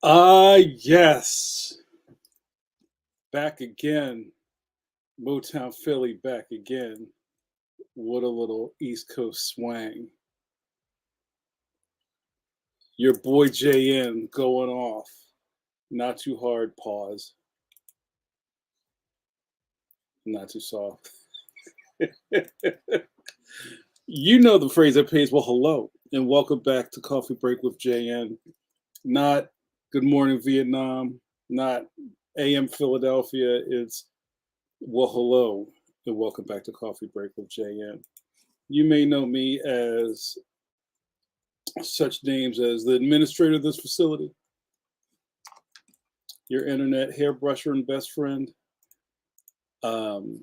Yes. Back again. Motown Philly back again. What a little East Coast swang. Your boy JN going off. Not too hard, pause. Not too soft. You know the phrase that pays. Well, hello, and welcome back to Coffee Break with JN. Not Good Morning Vietnam, not AM Philadelphia. It's well, hello, and welcome back to Coffee Break with JN. You may know me as such names as the administrator of this facility, your internet hairbrusher and best friend, um,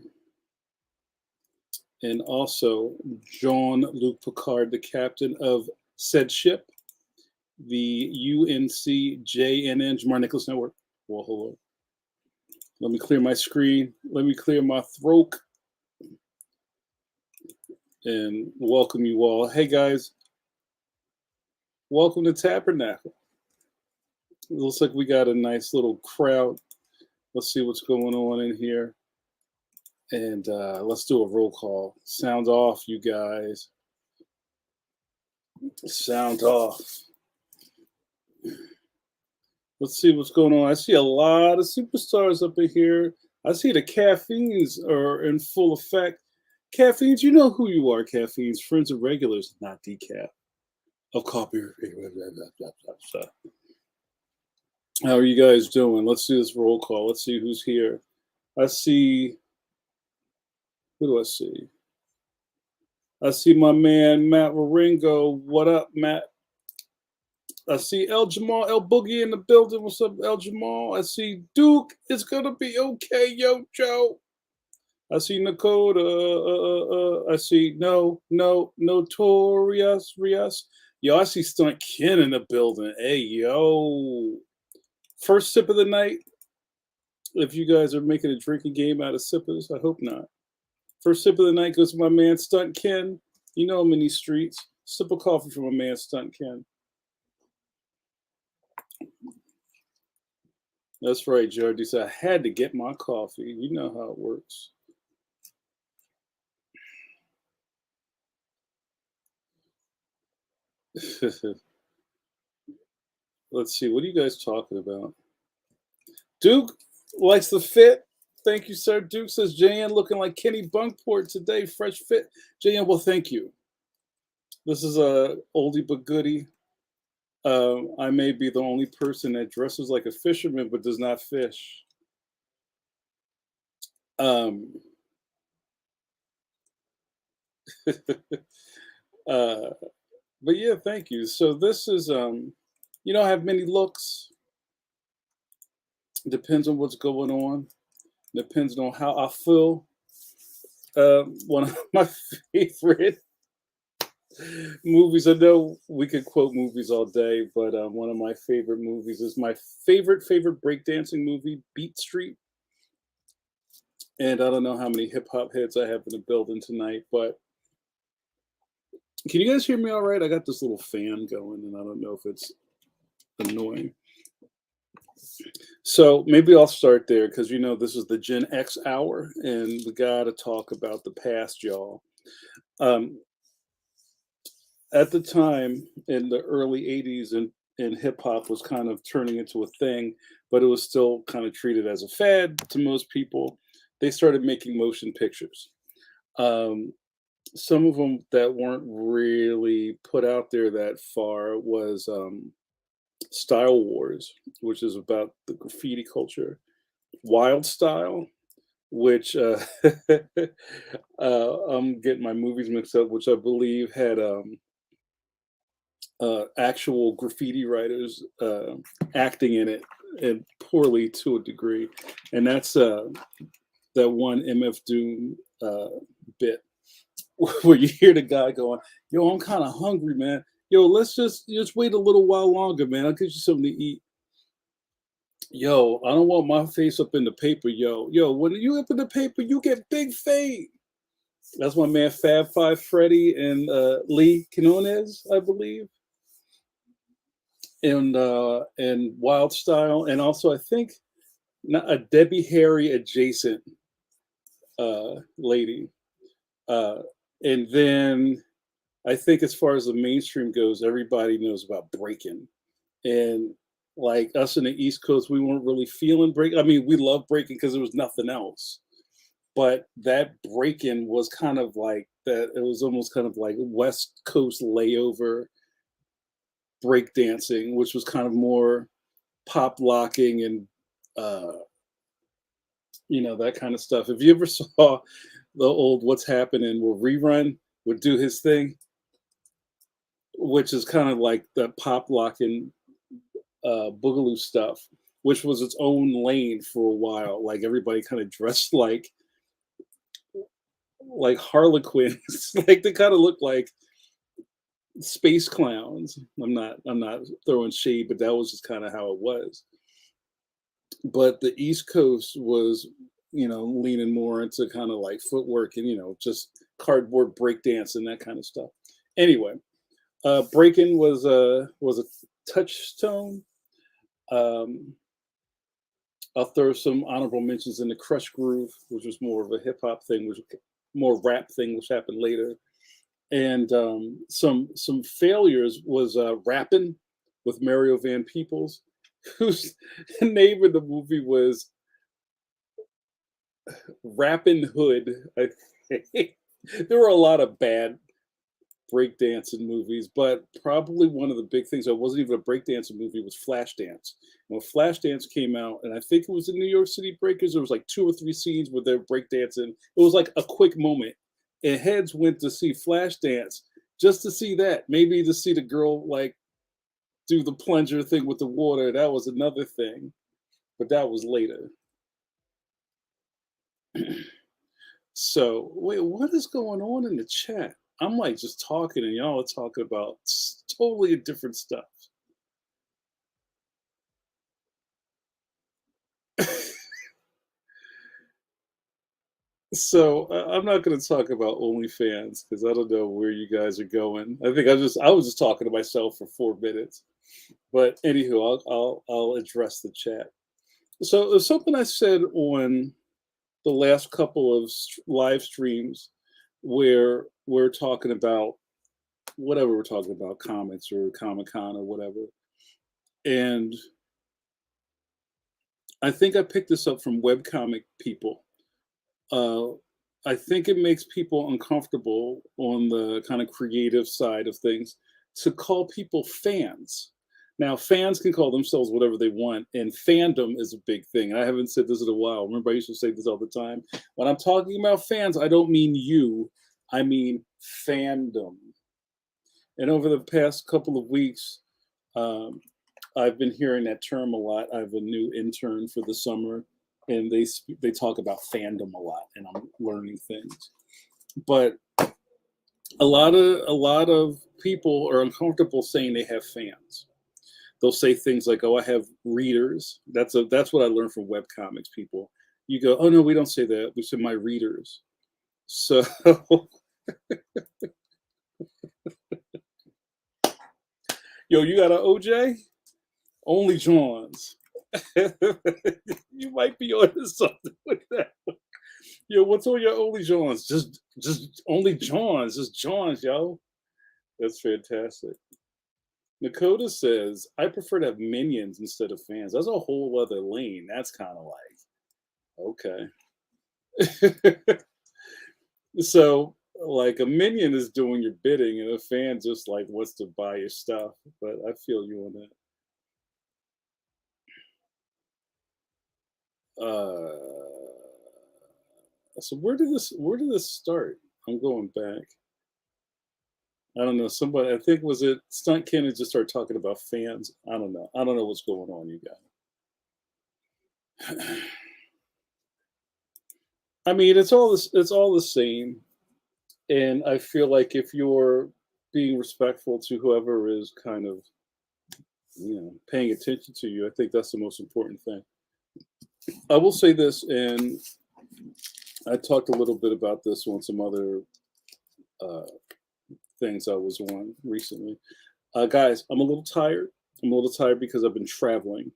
and also Jean-Luc Picard, the captain of said ship, the UNC JNN, Jamar Nicholas Network. Well, hello. Let me clear my screen. Let me clear my throat and welcome you all. Hey, guys. Welcome to Tabernacle. It looks like we got a nice little crowd. Let's see what's going on in here. And let's do a roll call. Sound off, you guys. Sound off. Let's see what's going on. I see a lot of superstars up in here. I see the caffeines are in full effect. Caffeines, you know who you are, caffeines. Friends and regulars, not decaf. Of coffee. How are you guys doing? Let's do this roll call. Let's see who's here. I see. Who do I see? I see my man Matt Waringo. What up, Matt? I see El Jamal, El Boogie in the building. What's up, El Jamal? I see Duke. It's gonna be okay, yo, Joe. I see Nakota. I see Notorious Rios. Yo, I see Stunt Ken in the building. Hey, yo. First sip of the night. If you guys are making a drinking game out of sippers, I hope not. First sip of the night goes to my man Stunt Ken. You know him in these streets. Sip of coffee from my man Stunt Ken. That's right, Jordy said I had to get my coffee. You know how it works. Let's see. What are you guys talking about? Duke likes the fit. Thank you, sir. Duke says JN looking like Kenny Bunkport today. Fresh fit. JN, well, thank you. This is a oldie but goodie. I may be the only person that dresses like a fisherman but does not fish. Um, but yeah, thank you. So this is you know, I have many looks. Depends on what's going on. Depends on how I feel. One of my favorite movies. I know we could quote movies all day, but one of my favorite movies is my favorite breakdancing movie, Beat Street. And I don't know how many hip hop heads I have in the building tonight, but can you guys hear me all right? I got this little fan going, and I don't know if it's annoying. So maybe I'll start there because you know this is the Gen X hour, and we got to talk about the past, y'all. Um, at the time in the early 80s and hip hop was kind of turning into a thing, but it was still kind of treated as a fad to most people. They started making motion pictures. Um, some of them that weren't really put out there that far was Style Wars, which is about the graffiti culture. Wild Style, which I'm getting my movies mixed up, which I believe had actual graffiti writers acting in it, and poorly to a degree. And that's that one MF Doom bit where you hear the guy going, "Yo, I'm kind of hungry, man. Yo, let's just wait a little while longer, man. I'll get you something to eat." Yo, I don't want my face up in the paper, yo. When you up in the paper, you get big fame. That's my man Fab Five Freddy and Lee Quinones, I believe. and Wild Style, and also I think a Debbie Harry adjacent lady. Uh, and then I think as far as the mainstream goes, everybody knows about breaking. And like us in the East Coast, we weren't really feeling break. I mean, we love breaking because there was nothing else. But that breaking was kind of like that. It was almost kind of like West Coast layover breakdancing, which was kind of more pop locking and uh, that kind of stuff. If you ever saw the old What's Happening where Rerun would do his thing, which is kind of like the pop locking boogaloo stuff, which was its own lane for a while. Like everybody kind of dressed like Harlequins, like they kind of look like space clowns. I'm not throwing shade, but that was just kind of how it was. But the East Coast was, leaning more into kind of like footwork and just cardboard breakdance and that kind of stuff. Anyway, breaking was a touchstone. Um, I'll throw some honorable mentions in the Crush Groove, which was more of a hip hop thing, which more rap thing, which happened later. And some failures was rapping with Mario Van Peebles, whose name in the movie was Rappin' Hood. I think. There were a lot of bad breakdancing movies, but probably one of the big things that wasn't even a breakdancing movie was Flashdance. When Flashdance came out, and I think it was the New York City Breakers, there was like two or three scenes where they're breakdancing. It was like a quick moment. And heads went to see Flashdance just to see that. Maybe to see the girl like do the plunger thing with the water. That was another thing, but that was later. So, wait, what is going on in the chat? I'm like just talking, and y'all are talking about totally different stuff. So I'm not going to talk about OnlyFans because I don't know where you guys are going. I think I was just talking to myself for 4 minutes. But anywho, I'll address the chat. So there's something I said on the last couple of live streams where we're talking about whatever we're talking about, comics or Comic Con or whatever. And I think I picked this up from webcomic people. Uh, I think it makes people uncomfortable on the kind of creative side of things to call people fans. Now, fans can call themselves whatever they want, and fandom is a big thing. I haven't said this in a while. Remember, I used to say this all the time. When I'm talking about fans, I don't mean you, I mean fandom. And over the past couple of weeks, um, I've been hearing that term a lot. I have a new intern for the summer, and they talk about fandom a lot, and I'm learning things. But a lot of people are uncomfortable saying they have fans. They'll say things like, "Oh, I have readers." That's what I learned from webcomics people. You go, "Oh no, we don't say that. We say my readers." So, yo, you got an OJ? Only Johns. You might be onto something with that. Yo, what's on your only Johns? Just only Johns, just Johns, yo. That's fantastic. Nakota says, I prefer to have minions instead of fans. That's a whole other lane. That's kind of like, okay. So, like, a minion is doing your bidding, and a fan just like wants to buy your stuff. But I feel you on that. So where did this start? I'm going back. I don't know. Somebody, I think was it Stunt Cannon just started talking about fans. I don't know. I don't know what's going on, you guys. I mean, it's all the same, and I feel like if you're being respectful to whoever is kind of paying attention to you, I think that's the most important thing. I will say this, and I talked a little bit about this on some other uh, things I was on recently. Guys, I'm a little tired. I'm a little tired because I've been traveling,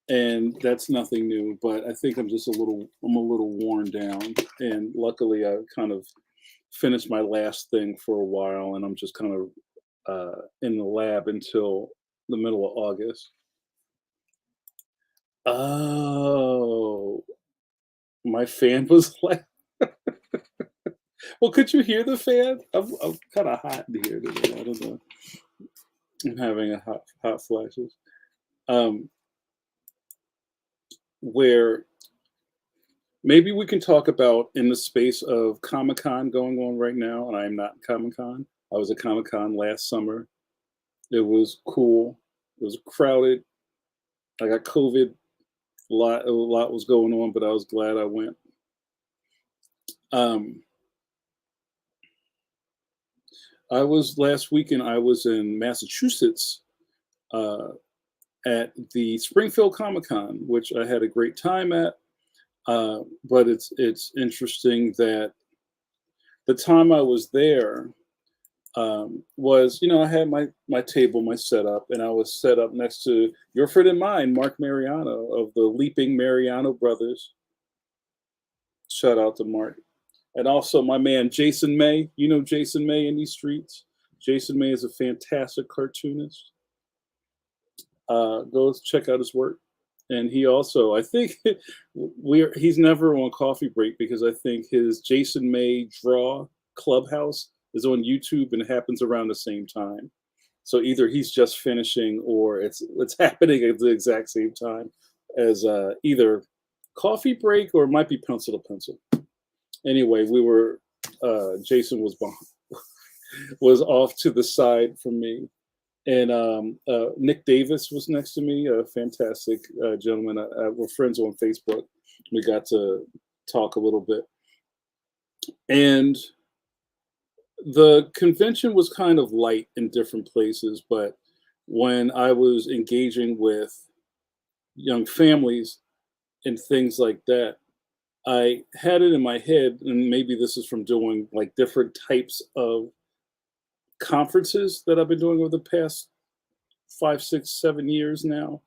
and that's nothing new. But I think I'm a little worn down. And luckily, I kind of finished my last thing for a while, and I'm just kind of in the lab until the middle of August. Oh, my fan was like, well, could you hear the fan? I'm kind of hot in here today. I don't know. I'm having a hot flashes. Um, where maybe we can talk about in the space of Comic Con going on right now, and I am not Comic Con. I was at Comic Con last summer. It was cool. It was crowded. I got COVID. A lot was going on, but I was glad I went. Um, I was last weekend. I was in Massachusetts uh, at the Springfield Comic Con, which I had a great time at. But it's interesting that the time I was there was, I had my table, my setup, and I was set up next to your friend and mine, Mark Mariano of the Leaping Mariano Brothers. Shout out to Mark. And also my man Jason May. You know Jason May in these streets. Jason May is a fantastic cartoonist. Go check out his work. And he also, I think, he's never on coffee break because I think his Jason May Draw Clubhouse is on YouTube and it happens around the same time. So either he's just finishing or it's happening at the exact same time as either coffee break or it might be pencil to pencil. Anyway, we were Jason was off to the side from me, and Nick Davis was next to me, a fantastic gentleman. We're friends on Facebook. We got to talk a little bit, and the convention was kind of light in different places. But when I was engaging with young families and things like that, I had it in my head, and maybe this is from doing like different types of conferences that I've been doing over the past 5, 6, 7 years now,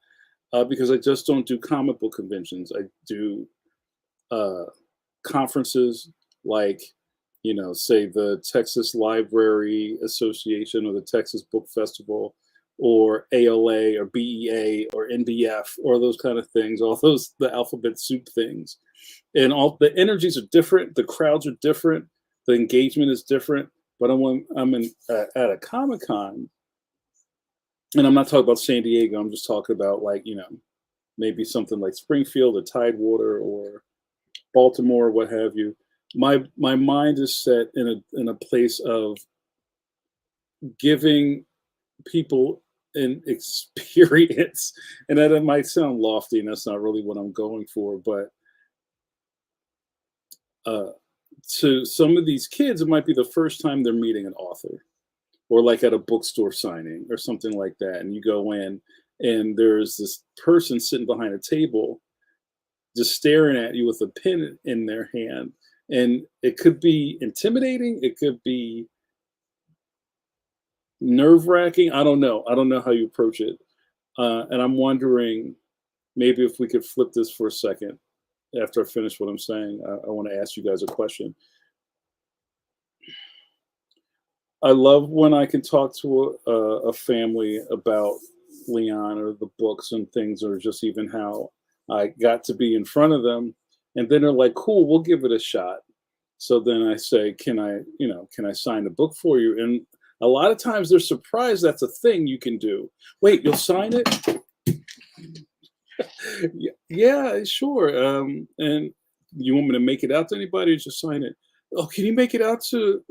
because I just don't do comic book conventions. I do uh, conferences like, say the Texas Library Association or the Texas Book Festival or ALA or BEA or NBF or those kind of things, all those, the alphabet soup things. And all the energies are different, the crowds are different, the engagement is different. But I'm in at a Comic Con, and I'm not talking about San Diego. I'm just talking about like maybe something like Springfield or Tidewater or Baltimore, what have you. My mind is set in a place of giving people an experience, and that it might sound lofty, and that's not really what I'm going for. But to some of these kids, it might be the first time they're meeting an author, or like at a bookstore signing or something like that. And you go in, and there's this person sitting behind a table just staring at you with a pen in their hand. And it could be intimidating, it could be nerve wracking. I don't know. I don't know how you approach it. And I'm wondering maybe if we could flip this for a second after I finish what I'm saying. I want to ask you guys a question. I love when I can talk to a family about Leon or the books and things, or just even how I got to be in front of them. And then they're like, cool, we'll give it a shot. So then I say, can I sign the book for you? And a lot of times they're surprised that's a thing you can do. Wait, you'll sign it? Yeah, sure. And you want me to make it out to anybody or just sign it? Oh, can you make it out to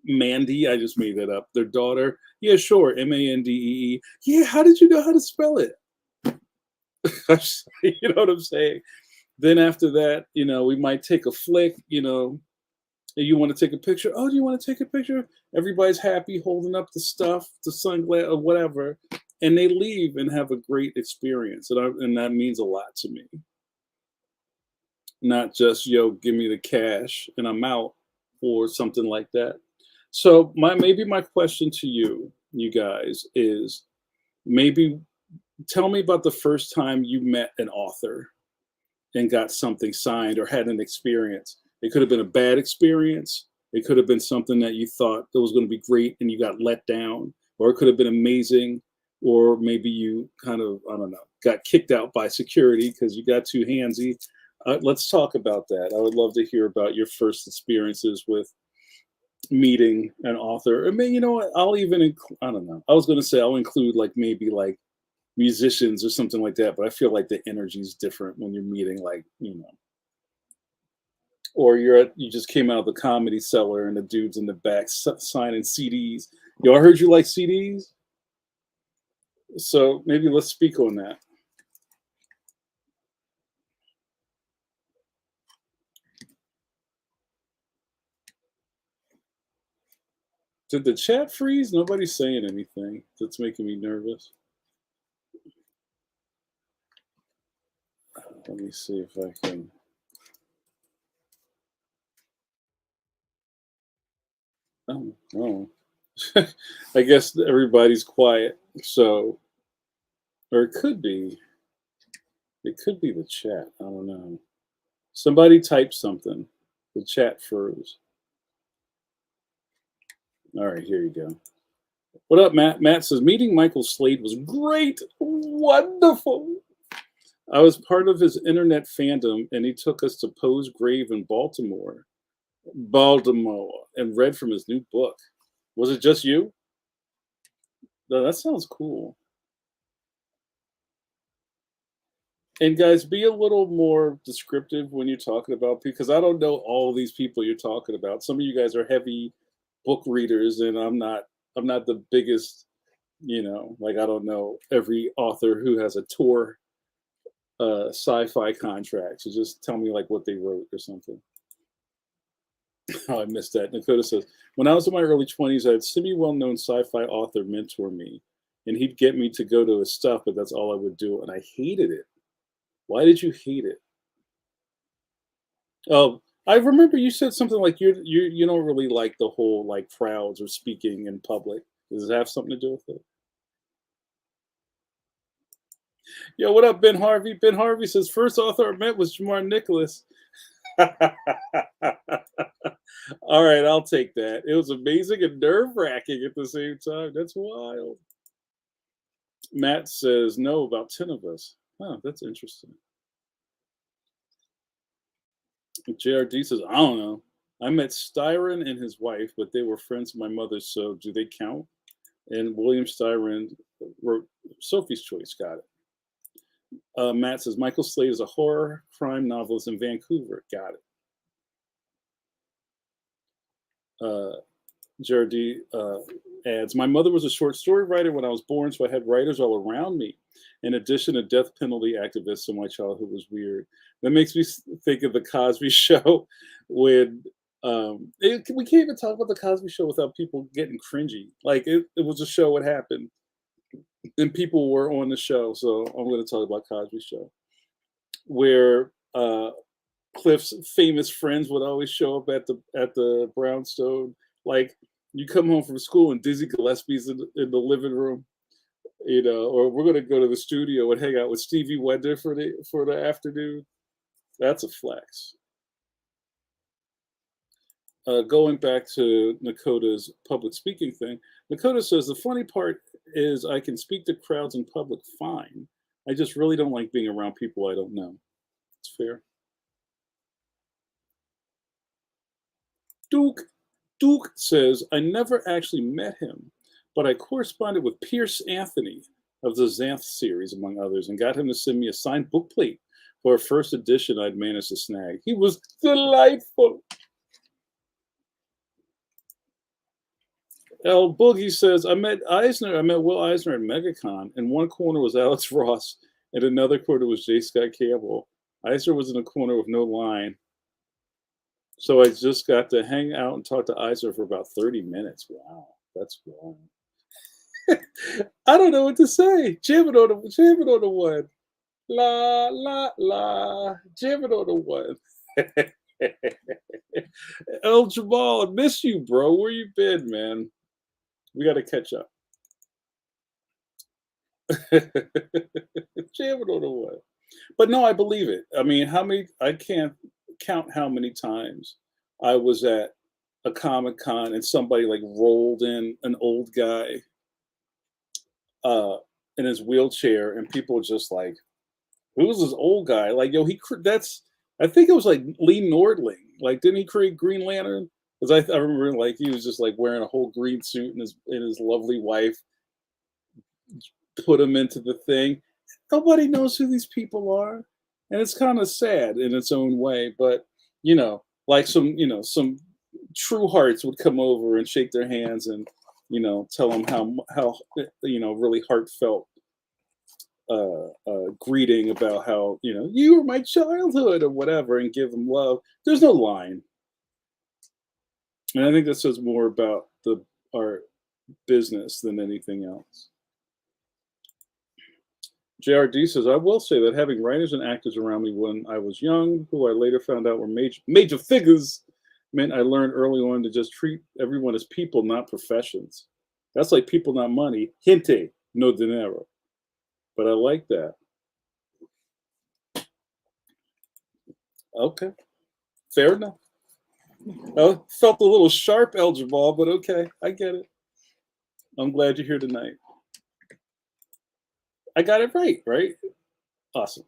Mandy? I just made that up. Their daughter. Yeah, sure. Mandee. Yeah, how did you know how to spell it? You know what I'm saying? Then after that, we might take a flick, you want to take a picture. Oh, do you want to take a picture? Everybody's happy holding up the stuff, the sunglass or whatever. And they leave and have a great experience. And that means a lot to me. Not just, yo, give me the cash and I'm out or something like that. So maybe my question to you guys is, Maybe tell me about the first time you met an author and got something signed or had an experience. It could have been a bad experience. It could have been something that you thought that was going to be great and you got let down, or it could have been amazing, or maybe you kind of, I don't know, got kicked out by security because you got too handsy. Let's talk about that. I would love to hear about your first experiences with meeting an author. I mean, you know what? I'll even, I don't know. I was going to say I'll include like maybe like musicians or something like that, but I feel like the energy is different when you're meeting like, or you just came out of the comedy cellar and the dude's in the back signing CDs. Yo, I heard you like CDs, so maybe let's speak on that. Did the chat freeze? Nobody's saying anything. That's making me nervous. Let me see if I can. Oh, no. I guess everybody's quiet. So, or it could be. It could be the chat. I don't know. Somebody typed something. The chat froze. All right, here you go. What up, Matt? Matt says meeting Michael Slade was great, wonderful. I was part of his internet fandom, and he took us to Poe's grave in Baltimore, and read from his new book. Was it just you? No, that sounds cool. And guys, be a little more descriptive when you're talking about, because I don't know all these people you're talking about. Some of you guys are heavy book readers, and I'm not. I'm not the biggest. Like I don't know every author who has a tour sci-fi contract. So just tell me like what they wrote or something. Oh, I missed that. Dakota says, when I was in my early 20s, I had semi-well-known sci-fi author mentor me, and he'd get me to go to his stuff, but that's all I would do, and I hated it. Why did you hate it? Oh, I remember you said something like you don't really like the whole like crowds or speaking in public. Does it have something to do with it? Yo, what up, Ben Harvey? Ben Harvey says first author I met was Jamar Nicholas. All right, I'll take that. It was amazing and nerve wracking at the same time. That's wild. Matt says no, about 10 of us. Oh, that's interesting. JRD says, I don't know. I met Styron and his wife, but they were friends of my mother's, so do they count? And William Styron wrote Sophie's Choice. Got it. Matt says Michael Slade is a horror crime novelist in Vancouver. Got it. JRD adds, my mother was a short story writer when I was born, so I had writers all around me. In addition, a death penalty activist, so my childhood was weird. That makes me think of the Cosby Show when we can't even talk about the Cosby Show without people getting cringy. Like it was a show what happened, and people were on the show. So I'm going to talk about Cosby Show, where Cliff's famous friends would always show up at the brownstone. Like you come home from school and Dizzy Gillespie's in the living room, or we're gonna go to the studio and hang out with Stevie Wonder for the afternoon. That's a flex. Going back to Nakota's public speaking thing, Nakota says the funny part is I can speak to crowds in public fine. I just really don't like being around people I don't know. It's fair. Duke Duke says I never actually met him, but I corresponded with Pierce Anthony of the Xanth series, among others, and got him to send me a signed book plate for a first edition I'd managed to snag. He was delightful. El Boogie says, I met Will Eisner at MegaCon. In one corner was Alex Ross, and another corner was J. Scott Campbell. Eisner was in a corner with no line. So I just got to hang out and talk to Eisner for about 30 minutes. Wow, that's wild. I don't know what to say. Jamming on the one. La la la. Jamming on the one. El Jamal, I miss you, bro. Where you been, man? We got to catch up. Jamming on the what? But no, I believe it. I mean, how many? I can't count how many times I was at a Comic Con and somebody like rolled in an old guy uh, in his wheelchair, and people just like, "Who's this old guy?" Like, yo, that's. I think it was like Lee Nordling. Like, didn't he create Green Lantern? Because I remember like he was just like wearing a whole green suit, and his lovely wife put him into the thing. Nobody knows who these people are, and it's kind of sad in its own way. But like some true hearts would come over and shake their hands and tell them how really heartfelt greeting about how you were my childhood or whatever, and give them love. There's no line, and I think that says more about the our business than anything else. JRD says, I will say that having writers and actors around me when I was young, who I later found out were major figures, meant I learned early on to just treat everyone as people, not professions. That's like people, not money. Gente, no dinero. But I like that. Okay, fair enough. I felt a little sharp, El Jamal, but okay, I get it. I'm glad you're here tonight. I got it right, right? Awesome.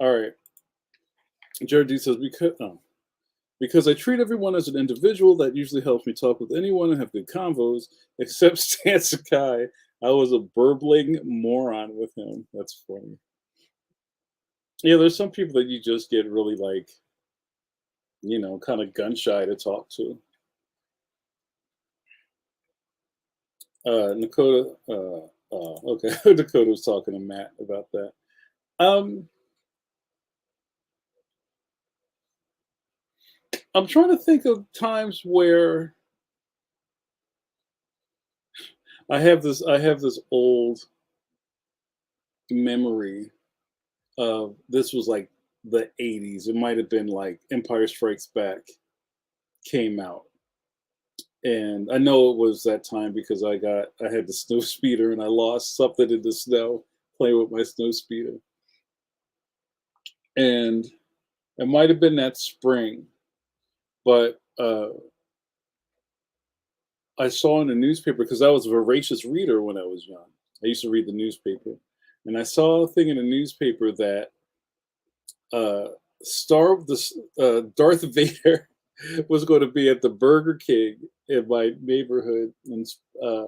All right. JRD says, because I treat everyone as an individual, that usually helps me talk with anyone and have good convos, except Stan Sakai. I was a burbling moron with him. That's funny. Yeah, there's some people that you just get really like, kind of gun shy to talk to. Dakota, okay, Dakota was talking to Matt about that. Um, I'm trying to think of times where I have this old memory of this was like the 80s. It might have been like Empire Strikes Back came out. And I know it was that time because I had the snow speeder and I lost something in the snow playing with my snow speeder. And it might have been that spring, but I saw in the newspaper because I was a voracious reader when I was young. I used to read the newspaper, and I saw a thing in the newspaper that uh, Darth Vader was going to be at the Burger King in my neighborhood, and there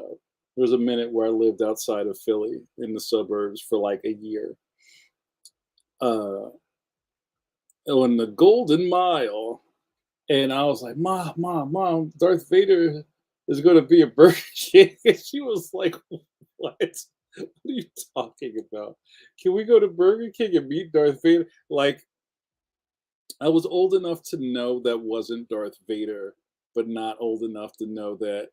was a minute where I lived outside of Philly in the suburbs for like a year. Uh, on the Golden Mile, and I was like, Mom, Darth Vader is going to be a Burger King." And she was like, "What? What are you talking about? Can we go to Burger King and meet Darth Vader?" Like, I was old enough to know that wasn't Darth Vader, but not old enough to know that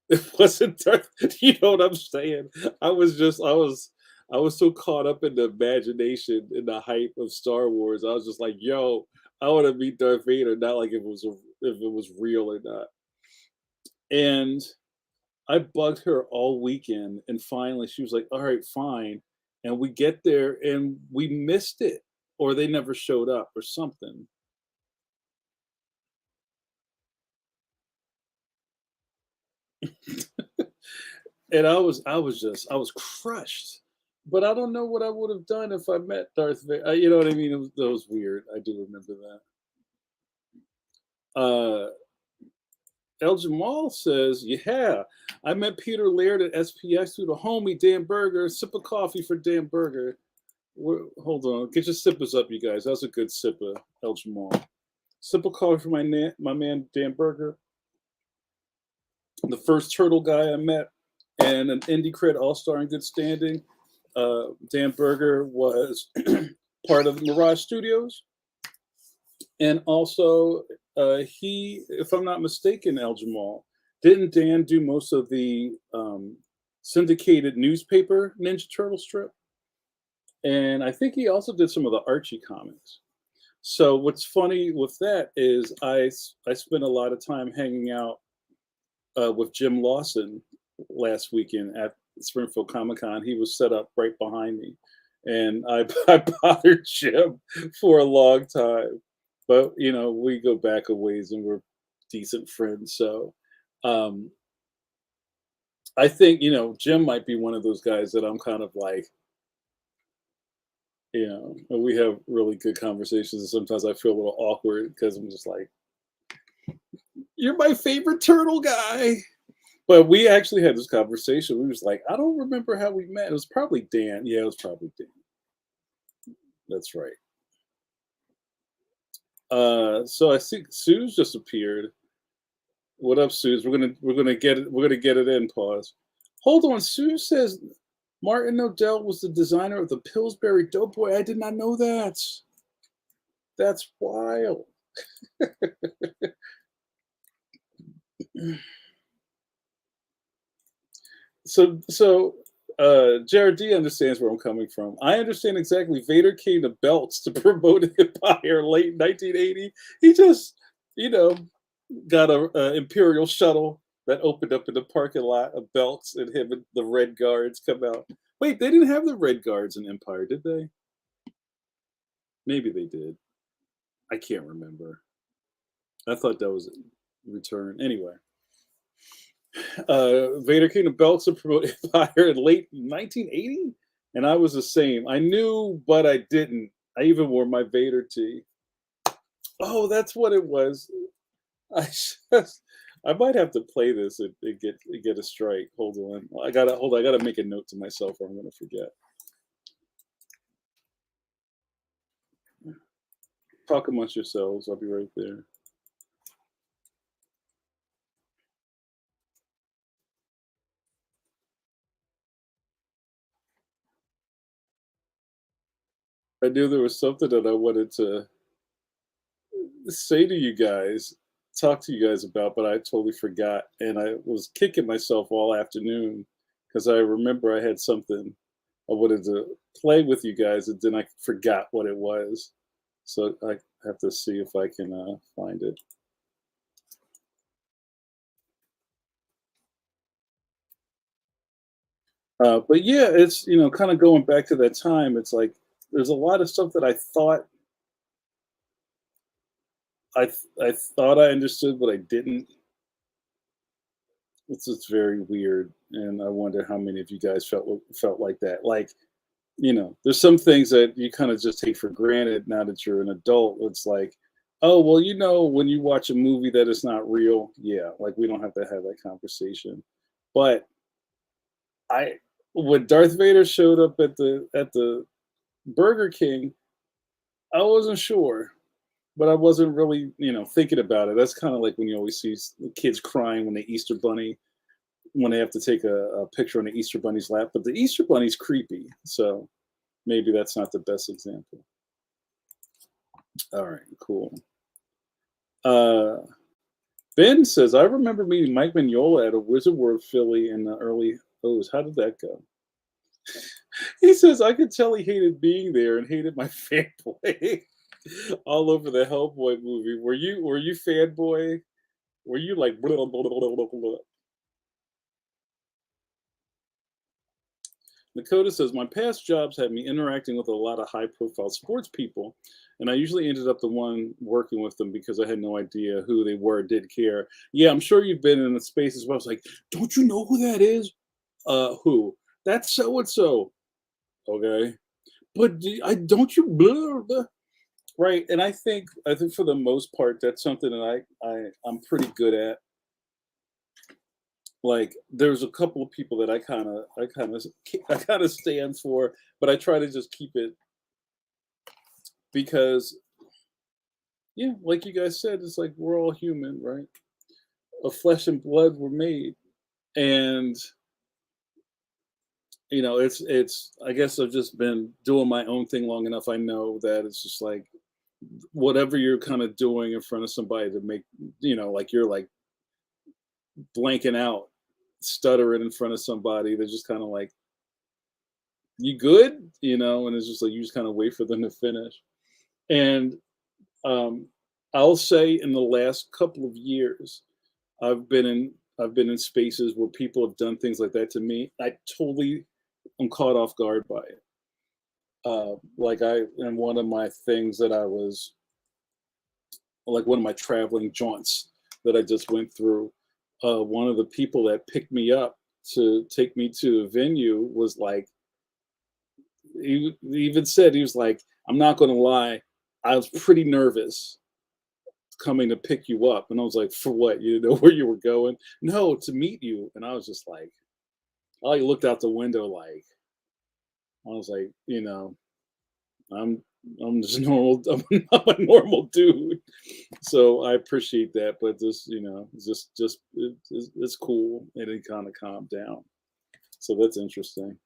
it wasn't Darth. You know what I'm saying? I was so caught up in the imagination and the hype of Star Wars. I was just like, "Yo, I want to meet Darth Vader," not like if it was real or not. And I bugged her all weekend, and finally she was like, "All right, fine." And we get there, and we missed it, or they never showed up, or something. And I was crushed. But I don't know what I would have done if I met Darth Vader. You know what I mean? That was weird. I do remember that. El Jamal says, "Yeah, I met Peter Laird at SPX through the homie Dan Berger. Sip of coffee for Dan Berger." Hold on, get your sippers up, you guys. That was a good sipper, El Jamal. Sip of coffee for my man Dan Berger, the first turtle guy I met, and an indie cred all star in good standing. Dan Berger was part of Mirage Studios, and also he, if I'm not mistaken, El Jamal, didn't Dan do most of the syndicated newspaper Ninja Turtle strip? And I think he also did some of the Archie comics. So what's funny with that is I spent a lot of time hanging out with Jim Lawson last weekend at Springfield Comic Con. He was set up right behind me, and I I bothered Jim for a long time. But we go back a ways, and we're decent friends. So um, I think Jim might be one of those guys that I'm kind of like, we have really good conversations, and sometimes I feel a little awkward because I'm just like, "You're my favorite turtle guy." But we actually had this conversation. We was like, "I don't remember how we met." It was probably Dan. Yeah, it was probably Dan. That's right. So I think Sue's just appeared. What up, Suze? We're gonna get it in. Pause. Hold on. Sue says Martin Odell was the designer of the Pillsbury Doughboy. I did not know that. That's wild. So Jared D understands where I'm coming from. I understand exactly. Vader came to belts to promote Empire late 1980. He just, you know, got a Imperial shuttle that opened up in the parking lot of belts, and him and the Red Guards come out. Wait, they didn't have the Red Guards in Empire, did they? Maybe they did. I can't remember. I thought that was Return. Anyway, Vader came to belts to promote Empire in late 1980, and I was the same. I knew, but I didn't. I even wore my Vader tee. Oh, that's what it was. I just, I might have to play this and get a strike. Hold on. I gotta make a note to myself or I'm gonna forget. Talk amongst yourselves. I'll be right there. I knew there was something that I wanted to say to you guys, talk to you guys about, but I totally forgot. And I was kicking myself all afternoon because I remember I had something I wanted to play with you guys, and then I forgot what it was. So I have to see if I can find it. But yeah, it's kind of going back to that time. It's like there's a lot of stuff that I thought I understood, but I didn't. It's just very weird, and I wonder how many of you guys felt like that. Like, there's some things that you kind of just take for granted now that you're an adult. It's like, oh well, when you watch a movie that is not real, yeah, like we don't have to have that conversation. But I, when Darth Vader showed up at the Burger King, I wasn't sure, but I wasn't really, thinking about it. That's kind of like when you always see the kids crying when the Easter Bunny when they have to take a picture on the Easter Bunny's lap. But the Easter Bunny's creepy, so maybe that's not the best example. All right, cool. Uh, Ben says, I remember meeting Mike Mignola at a Wizard World Philly in the early O's. How did that go? He says, I could tell he hated being there and hated my fanboy all over the Hellboy movie. Were you fanboy? Were you like blah, blah, blah, blah, blah, blah? Dakota says, my past jobs had me interacting with a lot of high profile sports people, and I usually ended up the one working with them because I had no idea who they were, did care. Yeah, I'm sure you've been in a space as well. It's like, don't you know who that is? Who? That's so and so. Okay. But I don't you blah, blah. Right. And I think for the most part, that's something that I'm pretty good at. Like there's a couple of people that I kind of stand for, but I try to just keep it because yeah, like you guys said, it's like we're all human, right? Of flesh and blood we're made. And it's I guess I've just been doing my own thing long enough. I know that it's just like whatever you're kind of doing in front of somebody to make like you're like blanking out, stuttering in front of somebody, they're just kind of like, you good? And it's just like you just kind of wait for them to finish. And um I'll say in the last couple of years, I've been in I've been in spaces where people have done things like that to me. I totally am caught off guard by it. Like I, and one of my things that I was like one of my traveling jaunts that I just went through. One of the people that picked me up to take me to a venue was like, he even said, he was like, I'm not going to lie, I was pretty nervous coming to pick you up. And I was like, for what? You know where you were going? No, to meet you. And I was just like, I looked out the window like, I was like, I'm I'm just normal. I'm a normal dude, so I appreciate that. But this, it's cool, and it kind of calmed down. So that's interesting.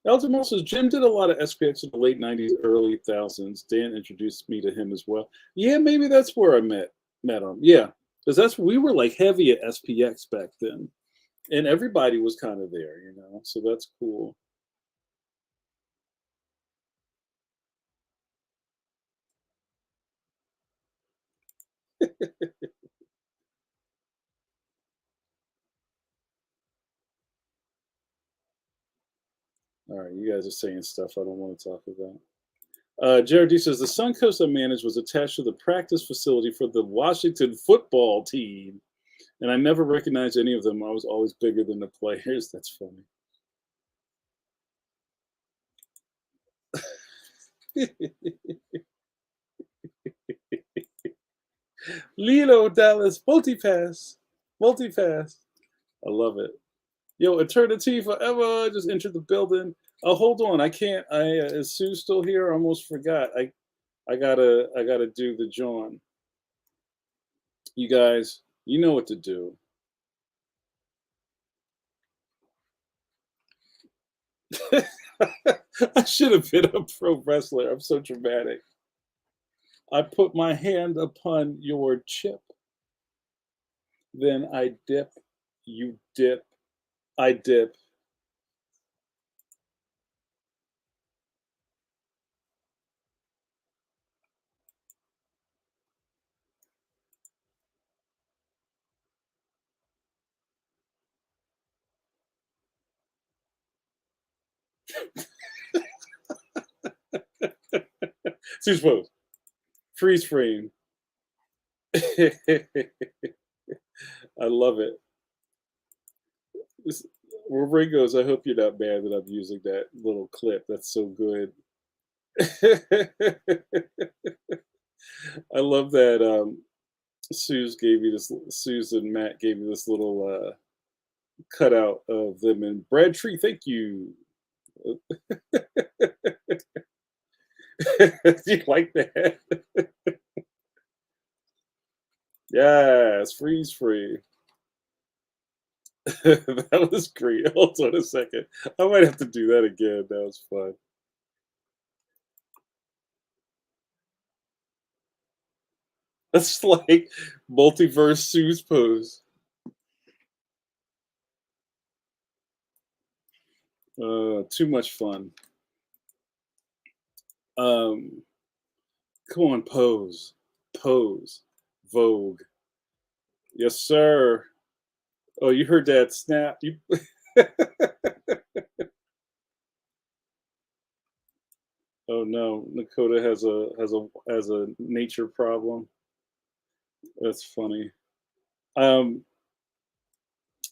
Elton says Jim did a lot of SPX in the late '90s, early thousands. Dan introduced me to him as well. Yeah, maybe that's where I met him. Yeah, because that's we were like heavy at SPX back then, and everybody was kind of there, So that's cool. All right, you guys are saying stuff I don't want to talk about. Jared D says the Suncoast I managed was attached to the practice facility for the Washington football team, and I never recognized any of them. I was always bigger than the players. That's funny. Lilo Dallas multipass, multipass. I love it. Yo, eternity forever. Just entered the building. Oh, hold on. I can't. Is Sue still here? I almost forgot. I gotta do the JAWN. You guys, you know what to do. I should have been a pro wrestler. I'm so dramatic. I put my hand upon your chip, then I dip, you dip, I dip. Sue's pose. Freeze frame. I love it. This, where Ray goes, I hope you're not mad that I'm using that little clip. That's so good. I love that Suze and Matt gave me this little cutout of them in Brad Tree. Thank you. You like that? Yes, freeze free. That was great. Hold on a second. I might have to do that again. That was fun. That's like multiverse Sue's pose. Too much fun. Um, Come on, pose, pose, Vogue. Yes, sir. Oh, you heard that snap? You. Oh no, Nakota has a nature problem. That's funny. Um,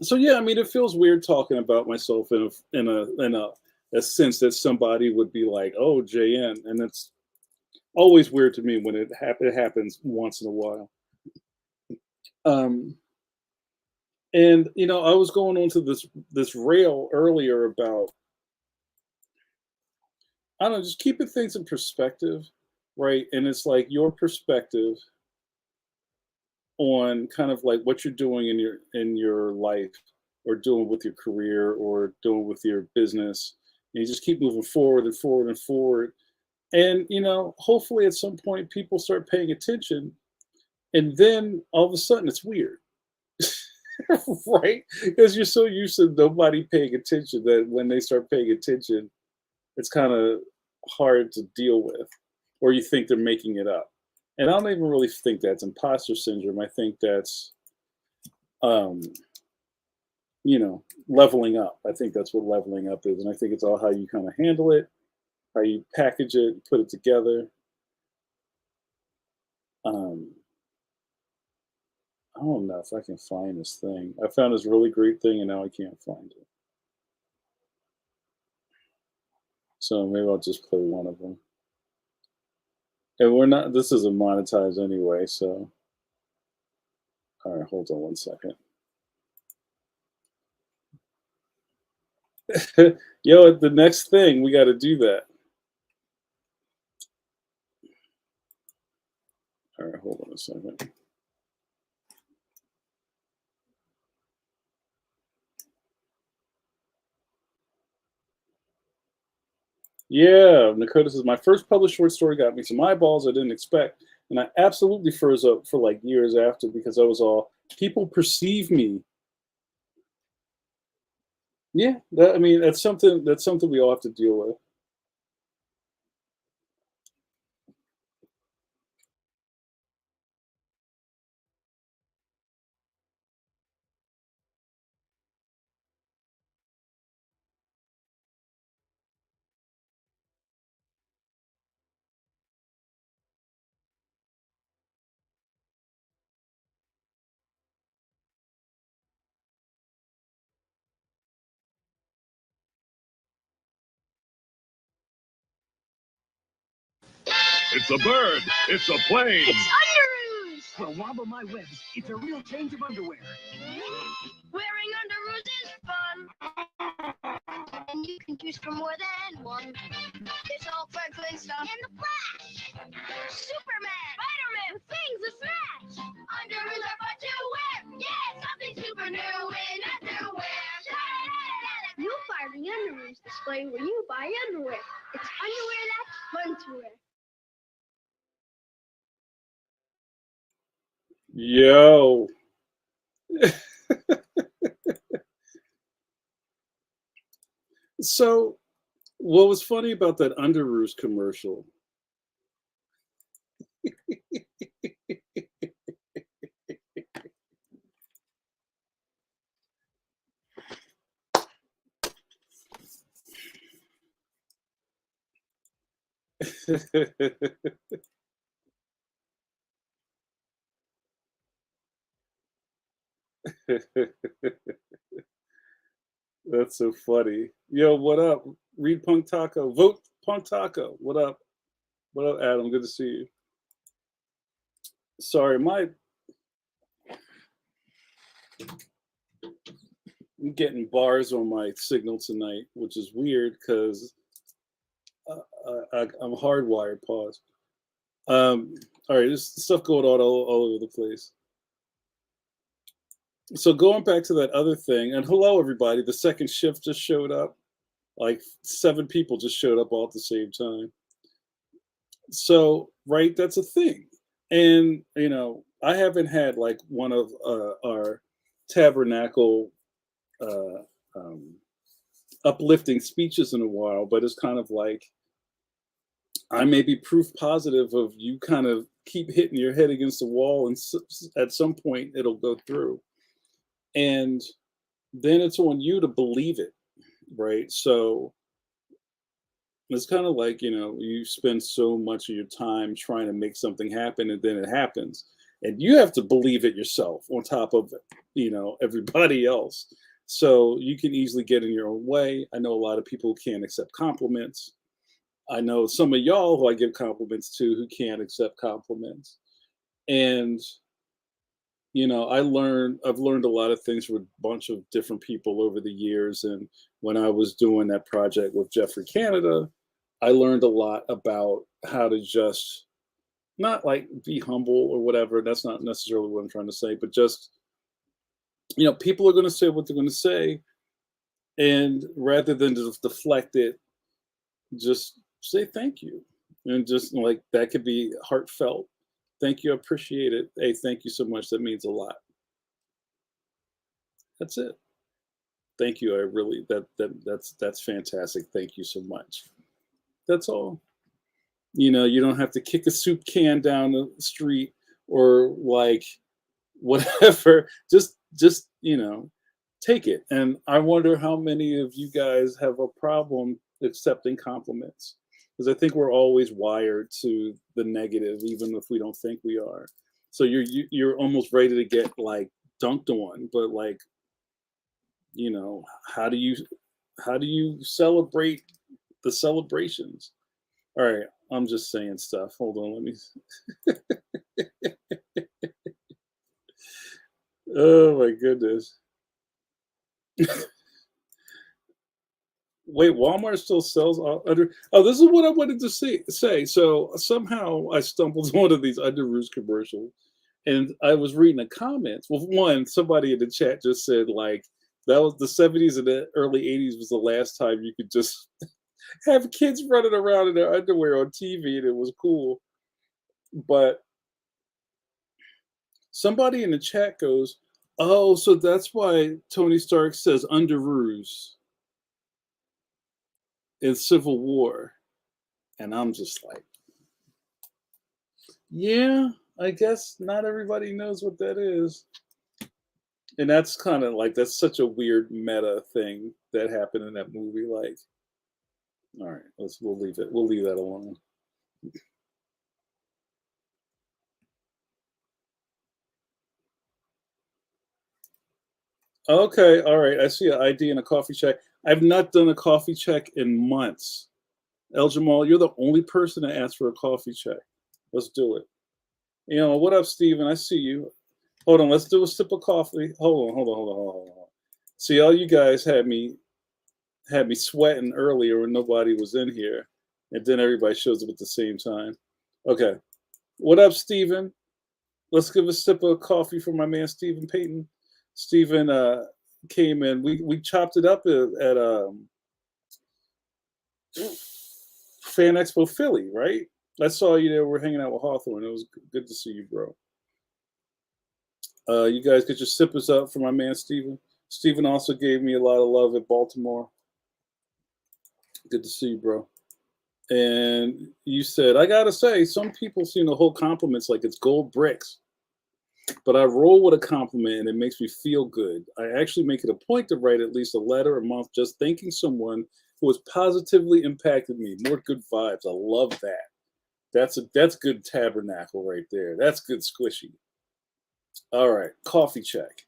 so yeah, I mean, it feels weird talking about myself in a sense that somebody would be like, "Oh, JN," and it's always weird to me when it happens once in a while. Um, and I was going on to this rail earlier about I don't know, just keeping things in perspective, right? And it's like your perspective on kind of like what you're doing in your life or doing with your career or doing with your business. And you just keep moving forward and forward and forward. And hopefully at some point people start paying attention and then all of a sudden it's weird. Right? Because you're so used to nobody paying attention that when they start paying attention, it's kind of hard to deal with, or you think they're making it up. And I don't even really think that's imposter syndrome. I think that's, um, leveling up. I think that's what leveling up is. And I think it's all how you kind of handle it, how you package it, put it together. Um, I don't know if I can find this thing. I found this really great thing and now I can't find it. So maybe I'll just play one of them. And we're not, this isn't monetized anyway. So, all right, hold on one second. Yo, the next thing, we got to do that. All right, hold on a second. Yeah, Dakota says, my first published short story got me some eyeballs I didn't expect. And I absolutely froze up for like years after because I was all, people perceive me. Yeah, I mean, that's something we all have to deal with. It's a bird. It's a plane. It's underoos! Well, wobble my webs. It's a real change of underwear. Wearing underoos is fun. And you can choose for more than one. There's all Franklin stuff. And the Flash. Superman. Spider-Man. The Thing's a smash. Underoos are fun to wear. Yeah, something super new in underwear. You'll find the underoos display when you buy underwear. It's underwear that's fun to wear. Yo. So, what was funny about that Underoos commercial? That's so funny. Yo, what up? Read Punk Taco. Vote Punk Taco. What up? What up, Adam? Good to see you. Sorry, I'm getting bars on my signal tonight, which is weird because I'm hardwired. Pause. Um, all right, there's stuff going on all over the place. So going back to that other thing, and hello everybody, the second shift just showed up. Like 7 people just showed up all at the same time. So right, that's a thing. And I haven't had like one of our tabernacle uh, um, uplifting speeches in a while, but it's kind of like I may be proof positive of you kind of keep hitting your head against the wall, and at some point it'll go through, and then it's on you to believe it, right? So it's kind of like you spend so much of your time trying to make something happen, and then it happens, and you have to believe it yourself on top of everybody else. So you can easily get in your own way. I know a lot of people can't accept compliments. I know some of y'all who I give compliments to who can't accept compliments. And I've learned a lot of things from a bunch of different people over the years. And when I was doing that project with Jeffrey Canada, I learned a lot about how to just not like be humble or whatever. That's not necessarily what I'm trying to say, but just, people are going to say what they're going to say. And rather than just deflect it, just say thank you. And just like that could be heartfelt. Thank you. I appreciate it. Hey, thank you so much. That means a lot. That's it. Thank you. I really that's fantastic. Thank you so much. That's all. You know, you don't have to kick a soup can down the street or like whatever. Just take it. And I wonder how many of you guys have a problem accepting compliments, because I think we're always wired to the negative, even if we don't think we are. So you're almost ready to get like dunked on, but like, you know, how do you celebrate the celebrations? All right, I'm just saying stuff. Hold on, let me. Oh my goodness. Wait, Walmart still sells under. Oh, this is what I wanted to say. So somehow I stumbled onto these Underoos commercials, and I was reading the comments. Well, one, somebody in the chat just said like that was the '70s and the early '80s was the last time you could just have kids running around in their underwear on TV and it was cool. But somebody in the chat goes, "Oh, so that's why Tony Stark says Underoos in Civil War." And I'm just like, yeah, I guess not everybody knows what that is. And that's kind of like, that's such a weird meta thing that happened in that movie. Like, all right, we'll leave it. We'll leave that alone. Okay, all right. I see an ID in a coffee check. I've not done a coffee check in months. El Jamal, you're the only person to ask for a coffee check. Let's do it. What up, Steven? I see you. Hold on, let's do a sip of coffee. Hold on. See, all you guys had me sweating earlier when nobody was in here, and then everybody shows up at the same time. Okay, what up, Steven? Let's give a sip of coffee for my man Stephen Payton. Stephen came in. We chopped it up at Fan Expo Philly, right? I saw you there. We're hanging out with Hawthorne. It was good to see you, bro. You guys get your sippers up for my man Steven. Steven also gave me a lot of love at Baltimore. Good to see you, bro. And you said, I gotta say, some people seem to hold compliments like it's gold bricks. But I roll with a compliment and it makes me feel good. I actually make it a point to write at least a letter a month just thanking someone who has positively impacted me. More good vibes. I love that. That's good tabernacle right there. That's good squishy. All right, coffee check.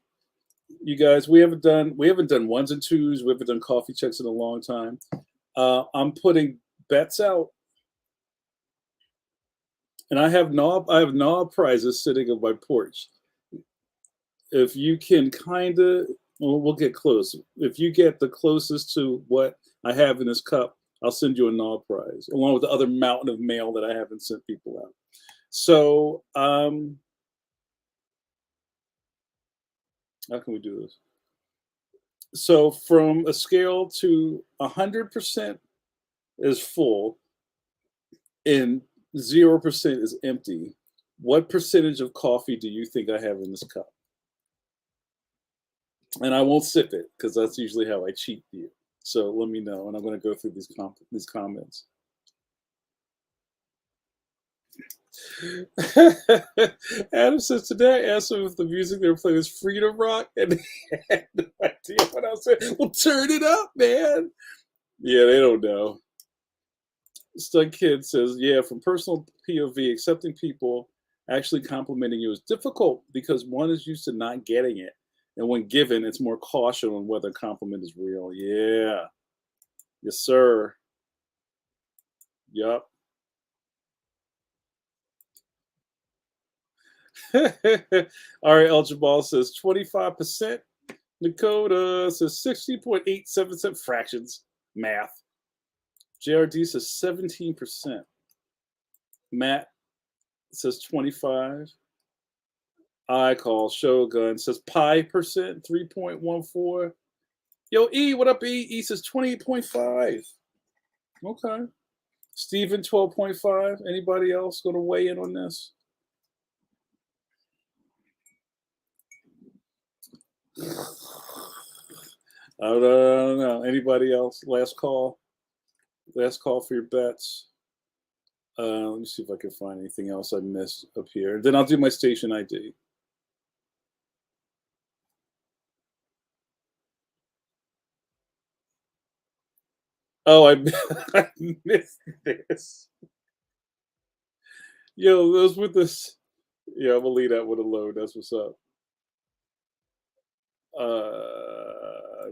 You guys, we haven't done ones and twos. We haven't done coffee checks in a long time. I'm putting bets out, and I have knob prizes sitting on my porch. If you can kind of, well, we'll get close. If you get the closest to what I have in this cup, I'll send you a knob prize along with the other mountain of mail that I haven't sent people out. So, how can we do this? So, from a scale to 100% is full and 0% is empty, what percentage of coffee do you think I have in this cup? And I won't sip it because that's usually how I cheat you. So let me know, and I'm going to go through these comments. Adam says, today I asked him if the music they were playing was Freedom Rock, and he had no idea what I was saying. Well, turn it up, man. Yeah, they don't know. Stud Kid says, yeah, from personal POV, accepting people actually complimenting you is difficult because one is used to not getting it. And when given, it's more caution on whether a compliment is real. Yeah. Yes, sir. Yup. All right, El Jabal says 25%. Dakota says 60.87 fractions. Math. JRD says 17%. Matt says 25. I call Shogun says pi percent 3.14. Yo, E, what up, E? E says 28.5. Okay. Steven 12.5. Anybody else going to weigh in on this? I don't know. Anybody else? Last call. Last call for your bets. Let me see if I can find anything else I missed up here. Then I'll do my station ID. Oh, I, I missed this. Yo, those with this. Yeah, I'm gonna leave that one alone. That's what's up.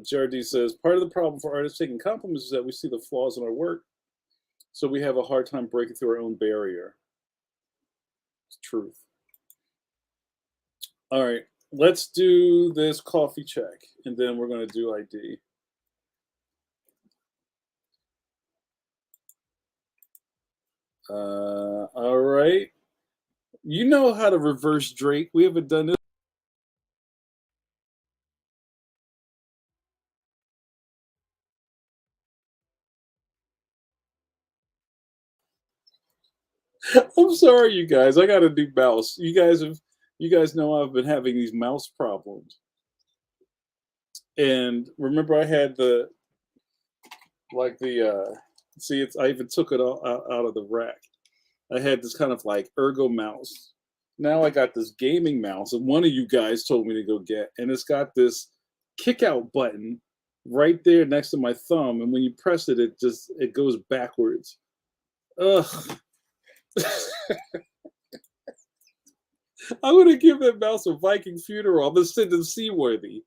JRD says part of the problem for artists taking compliments is that we see the flaws in our work, so we have a hard time breaking through our own barrier. It's truth. All right, let's do this coffee check, and then we're gonna do ID. All right. You know how to reverse Drake. We haven't done this. I'm sorry, you guys. I got a new mouse. You guys know I've been having these mouse problems. And remember I had the see it's I even took it out of the rack. I had this kind of like ergo mouse. Now I got this gaming mouse, and one of you guys told me to go get, and it's got this kick out button right there next to my thumb, and when you press it, it goes backwards. Ugh. I'm gonna give that mouse a Viking funeral. I'm gonna send it seaworthy.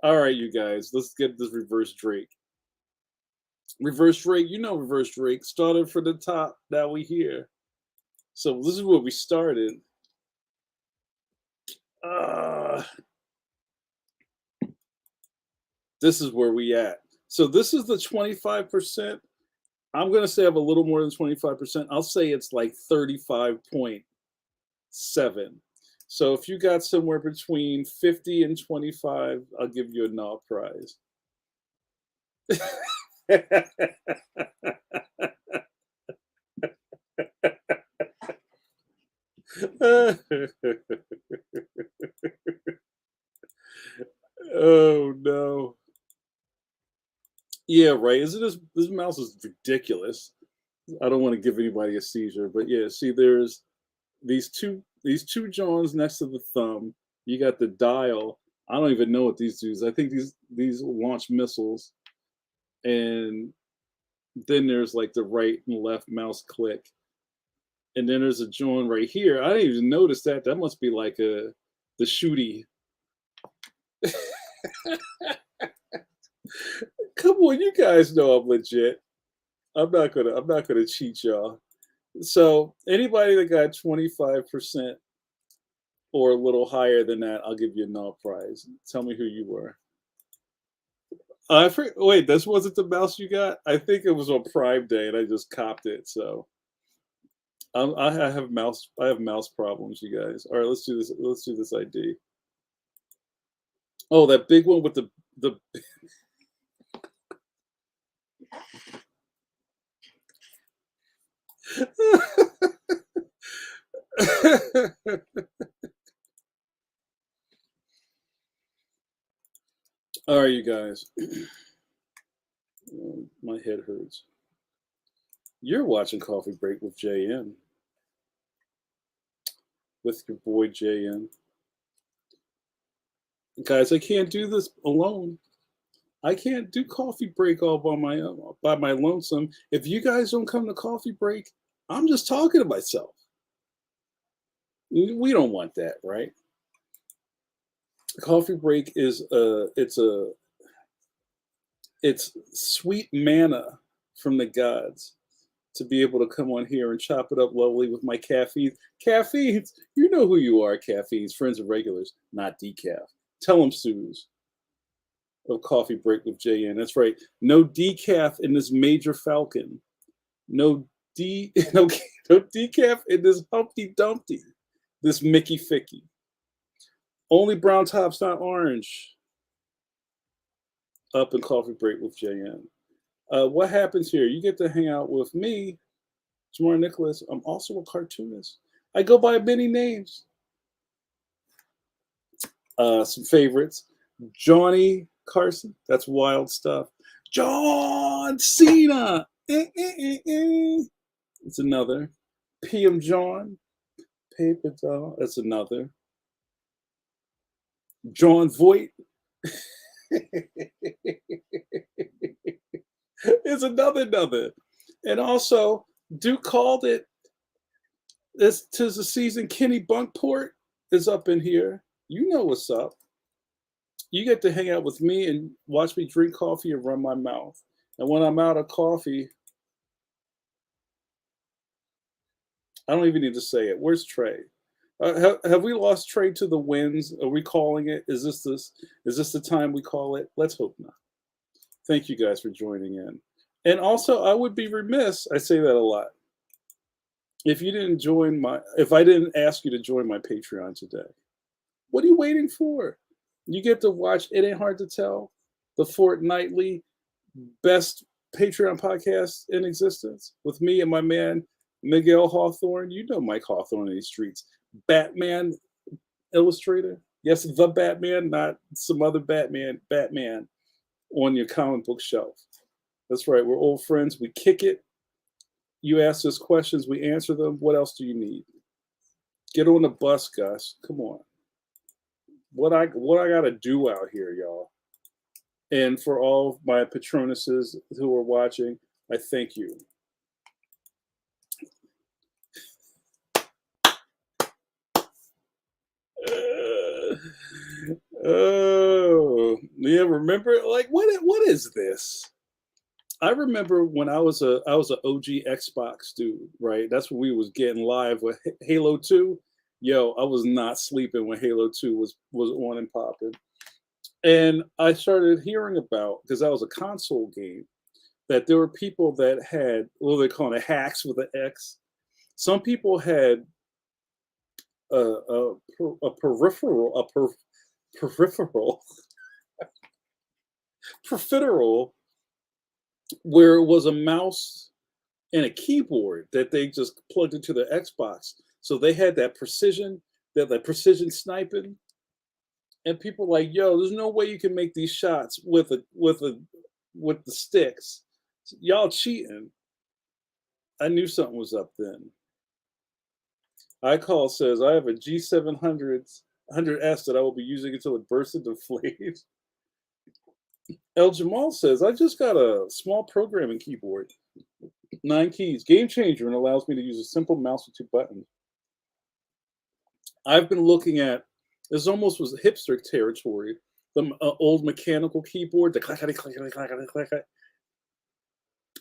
All right, you guys, let's get this reverse Drake. Reverse Drake, you know reverse Drake started from the top. Now we here. So this is where we started. This is where we at. So this is the 25%. I'm going to say I have a little more than 25%. I'll say it's like 35.7. So if you got somewhere between 50 and 25, I'll give you a Nobel prize. Oh no. Yeah, right. Isn't this mouse is ridiculous? I don't want to give anybody a seizure, but yeah, see there's these two JAWNs next to the thumb. You got the dial. I don't even know what these do. I think these launch missiles. And then there's like the right and left mouse click. And then there's a JAWN right here. I didn't even notice that. That must be like the shooty. Come on, you guys know I'm legit. I'm not gonna cheat y'all. So anybody that got 25% or a little higher than that, I'll give you a Nobel prize. Tell me who you were. Wait, this wasn't the mouse you got? I think it was on Prime Day, and I just copped it. So I have mouse problems, you guys. All right, let's do this. Let's do this ID. Oh, that big one with the All right, you guys. Oh, my head hurts. You're watching Coffee Break with JN. With your boy JN. Guys, I can't do this alone. I can't do Coffee Break all by my lonesome. If you guys don't come to Coffee Break, I'm just talking to myself. We don't want that, right? Coffee Break is it's sweet manna from the gods to be able to come on here and chop it up lovely with my caffeine. Caffeines, you know who you are, caffeines, friends and regulars, not decaf. Tell them, Suze, of Coffee Break with JN. That's right. No decaf in this Major Falcon. No decaf in this Humpty Dumpty. This Mickey Ficky. Only brown tops, not orange. Up in Coffee Break with JN. What happens here? You get to hang out with me, Jamar Nicholas. I'm also a cartoonist. I go by many names. Some favorites. Johnny Carson. That's wild stuff. John Cena. It's another. PM John, Paper Doll. That's another. John Voight is another. And also, Duke called it. This tis the season. Kenny Bunkport is up in here. You know what's up. You get to hang out with me and watch me drink coffee and run my mouth. And when I'm out of coffee, I don't even need to say it. Where's Trey? Have we lost Trey to the winds? Are we calling it? Is this the time we call it? Let's hope not. Thank you guys for joining in. And also, I would be remiss. I say that a lot. If I didn't ask you to join my Patreon today, what are you waiting for? You get to watch It Ain't Hard to Tell, the fortnightly best Patreon podcast in existence with me and my man Miguel Hawthorne. You know Mike Hawthorne in these streets. Batman illustrator. Yes, the Batman, not some other Batman. Batman on your comic book shelf. That's right. We're old friends. We kick it. You ask us questions, we answer them. What else do you need? Get on the bus, Gus. Come on. What I gotta do out here, y'all. And for all my patronuses who are watching, I thank you. Oh, yeah. Remember, like, what is this? I remember when I was a OG Xbox dude, right? That's when we was getting live with Halo 2. Yo, I was not sleeping when Halo 2 was on and popping. And I started hearing about, because that was a console game, that there were people that had, what they call it, hacks with an X. Some people had a peripheral where it was a mouse and a keyboard that they just plugged into their Xbox. So they had that precision sniping. And people were like, yo, there's no way you can make these shots with the sticks. Y'all cheating. I knew something was up then. iCall says, I have a G700S that I will be using until it bursts into flames. El Jamal says, I just got a small programming keyboard. 9 keys. Game changer, and allows me to use a simple mouse with 2 buttons. I've been looking at, this almost was hipster territory, the old mechanical keyboard, the clackety clackety clackety clackety.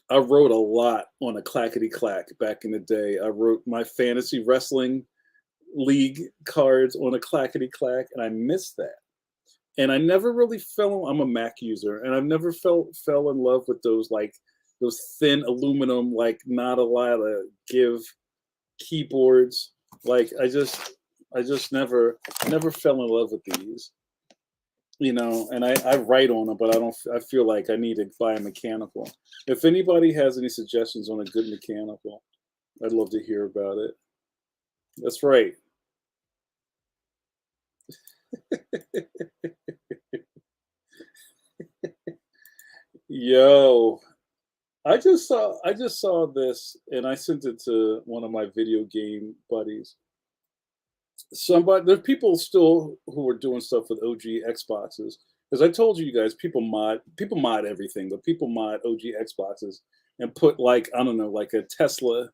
I wrote a lot on a clackety clack back in the day. I wrote my fantasy wrestling league cards on a clackety clack, and I miss that. And I never really I'm a Mac user, and I've never fell in love with those thin aluminum, like not a lot of give keyboards. Like I just never fell in love with these. You know, and I write on them, but I feel like I need to buy a mechanical. If anybody has any suggestions on a good mechanical, I'd love to hear about it. That's right. Yo, I just saw this, and I sent it to one of my video game buddies. There's people still who are doing stuff with OG Xboxes. Because I told you guys, people mod everything, but people mod OG Xboxes and put like a Tesla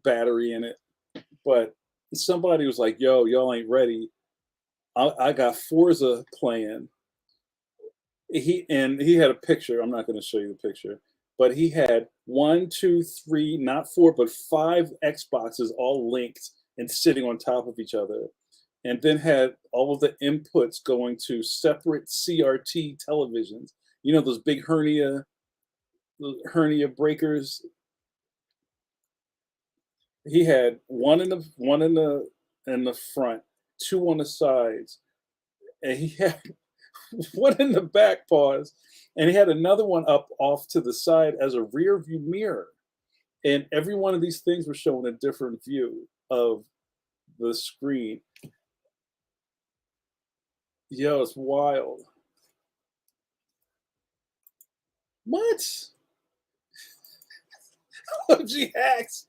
battery in it. But somebody was like, "Yo, y'all ain't ready. I got Forza playing." He had a picture. I'm not going to show you the picture, but he had 1, 2, 3, not 4, but 5 Xboxes all linked and sitting on top of each other, and then had all of the inputs going to separate CRT televisions. You know, those big hernia breakers. He had one in the front, 2 on the sides, and he had one in the back, pause, and he had another one up off to the side as a rear view mirror. And every one of these things was showing a different view of the screen. Yo, it's wild. What? OG hacks.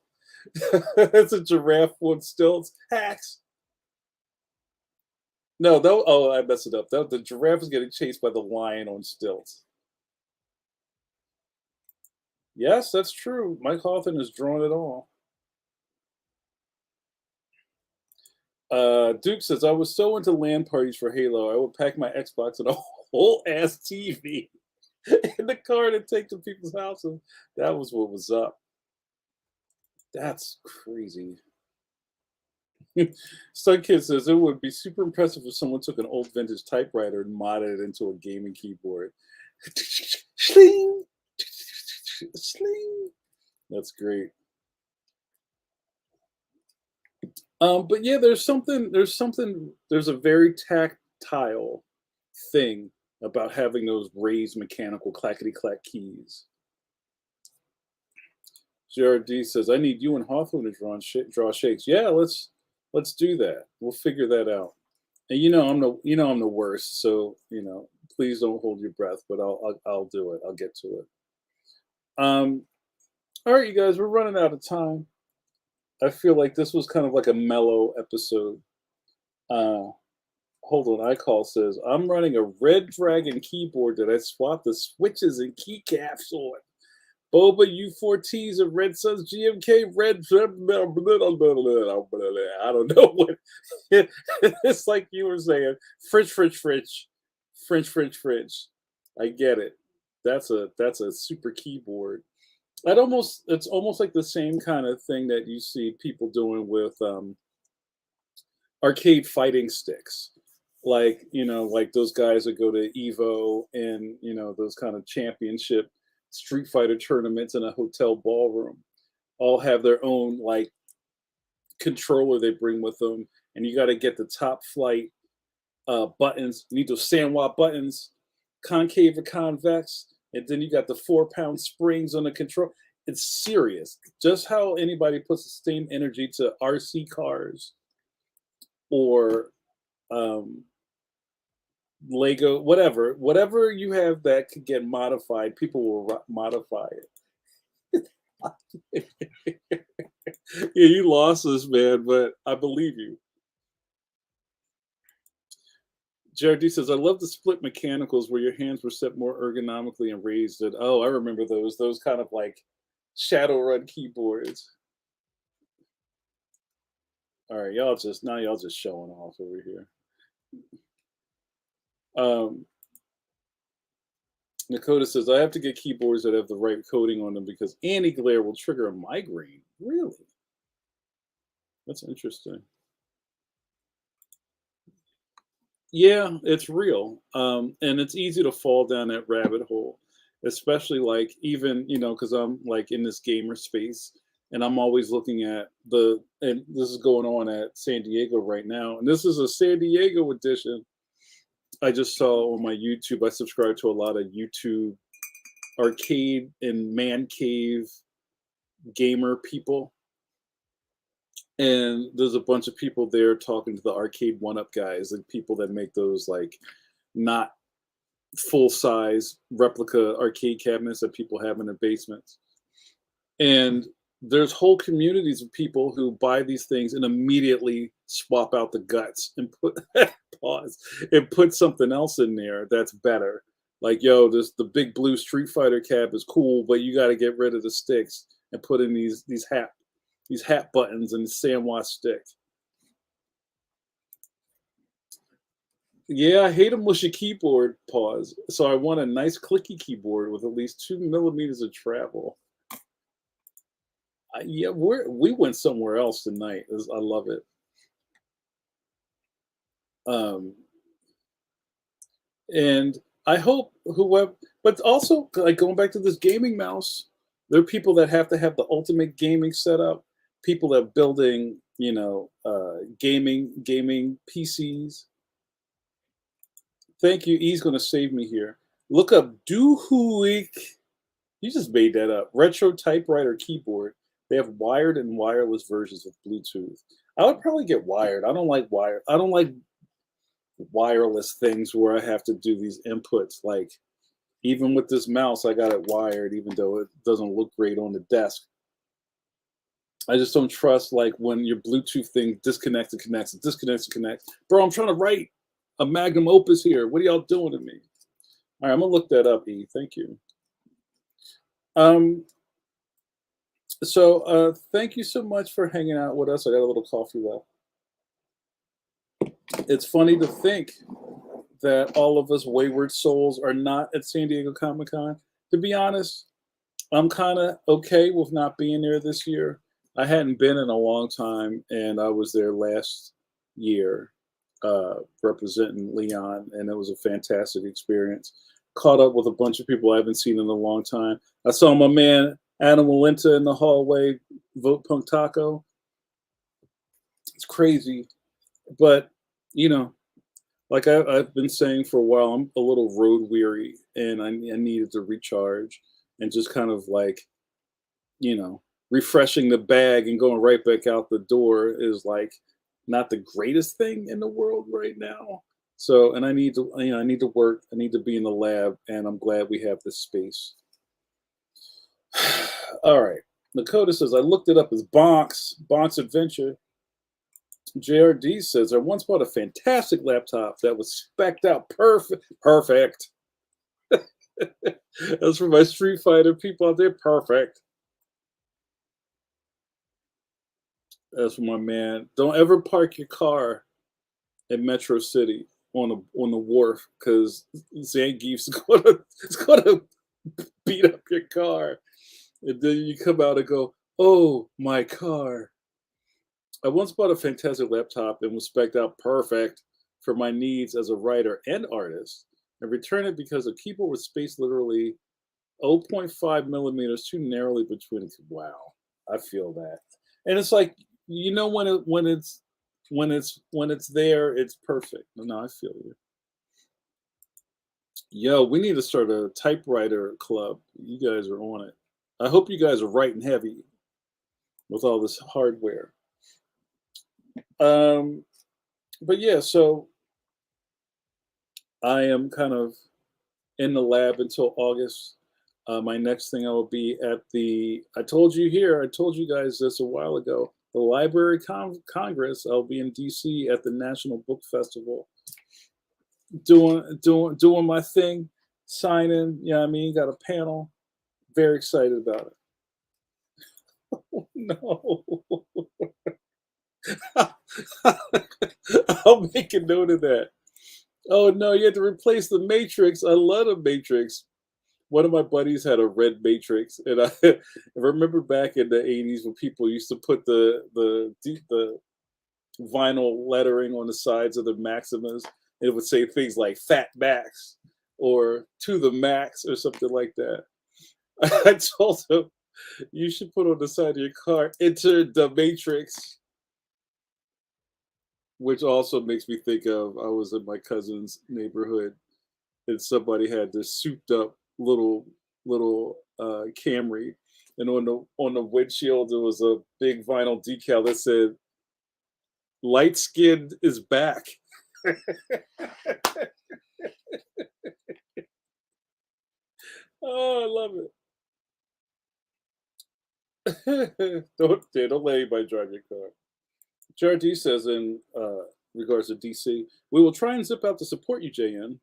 It's a giraffe on stilts. Hacks. No, though. Oh, I messed it up. The giraffe is getting chased by the lion on stilts. Yes, that's true. Mike Hawthorne has drawn it all. Duke says, I was so into LAN parties for Halo, I would pack my Xbox and a whole ass TV in the car to take to people's houses. That was what was up. That's crazy. Sun Kid says it would be super impressive if someone took an old vintage typewriter and modded it into a gaming keyboard. Sling, sling. That's great. But yeah, there's a very tactile thing about having those raised mechanical clackety clack keys. JRD says, I need you and Hawthorne to draw shakes. Yeah, let's do that. We'll figure that out. And I'm the worst, so please don't hold your breath, but I'll do it. I'll get to it. All right, you guys, we're running out of time. I feel like this was kind of like a mellow episode. Hold on, iCall says, I'm running a Red Dragon keyboard that I swapped the switches and keycaps on. Boba U4Ts of Red Suns GMK Red. I don't know what. It's like you were saying, French. I get it. That's a super keyboard. It's almost like the same kind of thing that you see people doing with arcade fighting sticks, like those guys that go to Evo and those kind of championship Street Fighter tournaments in a hotel ballroom, all have their own like controller they bring with them, and you got to get the top flight buttons. You need those Sanwa buttons, concave or convex. And then you got the 4-pound springs on the control. It's serious. Just how anybody puts the same energy to RC cars or Lego, whatever you have that could get modified, people will modify it. Yeah, you lost this, man, but I believe you. JRD says, I love the split mechanicals where your hands were set more ergonomically and raised it. Oh, I remember those. Those kind of like Shadowrun keyboards. All right, y'all just showing off over here. Nakota says, I have to get keyboards that have the right coating on them because anti-glare will trigger a migraine. Really? That's interesting. Yeah, it's real. And it's easy to fall down that rabbit hole, especially like even, because I'm like in this gamer space and I'm always looking at and this is going on at San Diego right now. And this is a San Diego edition. I just saw on my YouTube, I subscribe to a lot of YouTube arcade and man cave gamer people. And there's a bunch of people there talking to the arcade one-up guys, like people that make those like not full-size replica arcade cabinets that people have in their basements. And there's whole communities of people who buy these things and immediately swap out the guts and put something else in there that's better. Like, the big blue Street Fighter cab is cool, but you got to get rid of the sticks and put in these hat buttons and the Sanwa stick. Yeah, I hate a mushy keyboard, pause. So I want a nice clicky keyboard with at least 2 millimeters of travel. Yeah, we went somewhere else tonight. I love it. And I hope whoever, but also like going back to this gaming mouse, there are people that have to have the ultimate gaming setup. People that are building, gaming PCs. Thank you. He's going to save me here. Look up Duhuik. You just made that up. Retro typewriter keyboard. They have wired and wireless versions of Bluetooth. I would probably get wired. I don't like wired. I don't like wireless things where I have to do these inputs. Like even with this mouse, I got it wired, even though it doesn't look great on the desk. I just don't trust like when your Bluetooth thing disconnects and connects and disconnects and connects. Bro, I'm trying to write a magnum opus here. What are y'all doing to me? All right, I'm gonna look that up, E. Thank you. Um, thank you so much for hanging out with us. I got a little coffee left. It's funny to think that all of us wayward souls are not at San Diego Comic Con. To be honest, I'm kind of okay with not being there this year. I hadn't been in a long time, and I was there last year representing Leon, and it was a fantastic experience. Caught up with a bunch of people I haven't seen in a long time. I saw my man Adam Walenta in the hallway, Vote Punk Taco. It's crazy, but you know, like I've been saying for a while, I'm a little road weary, and I needed to recharge and just kind of like, you know, refreshing the bag and going right back out the door is like not the greatest thing in the world right now. So, and I need to, I need to work. I need to be in the lab, and I'm glad we have this space. All right. Nakota says, I looked it up as Bonk's Adventure. JRD says, I once bought a fantastic laptop that was specced out perfect. That's for my Street Fighter people out there. Perfect. That's for my man. Don't ever park your car in Metro City on the wharf because Zangief's gonna beat up your car, and then you come out and go, "Oh, my car." I once bought a fantastic laptop and was spec'd out perfect for my needs as a writer and artist, and returned it because the keyboard was spaced literally 0.5 millimeters too narrowly between it. Wow, I feel that, and it's like when it's there, it's perfect. No, I feel you. Yo, we need to start a typewriter club. You guys are on it. I hope you guys are writing heavy with all this hardware. Um, but yeah, so I am kind of in the lab until August. My next thing I will be at I told you guys this a while ago, the Library Congress. I'll be in DC at the National Book Festival, doing my thing, signing. You know what I mean? Got a panel. Very excited about it. No. I'll make a note of that. Oh no, you had to replace the Matrix. I love the Matrix. One of my buddies had a red Matrix, and I remember back in the '80s when people used to put the vinyl lettering on the sides of the Maximas. And it would say things like "Fat Max" or "To the Max" or something like that. I told him you should put on the side of your car "Enter the Matrix," which also makes me think of I was in my cousin's neighborhood and somebody had this souped up little Camry, and on the windshield there was a big vinyl decal that said "Light skinned is back." Oh, I love it. Don't let anybody drive your car. JRD says in regards to DC, we will try and zip out to support you, JN.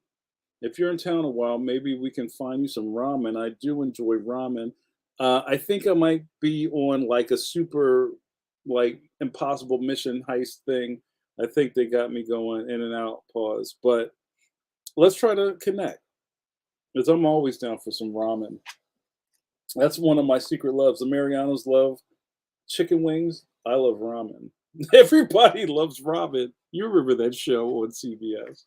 If you're in town a while, maybe we can find you some ramen. I do enjoy ramen. I think I might be on like a super like impossible mission heist thing. I think they got me going in and out. Pause. But let's try to connect because I'm always down for some ramen. That's one of my secret loves. The Marianos love chicken wings. I love ramen. Everybody loves ramen. You remember that show on CBS?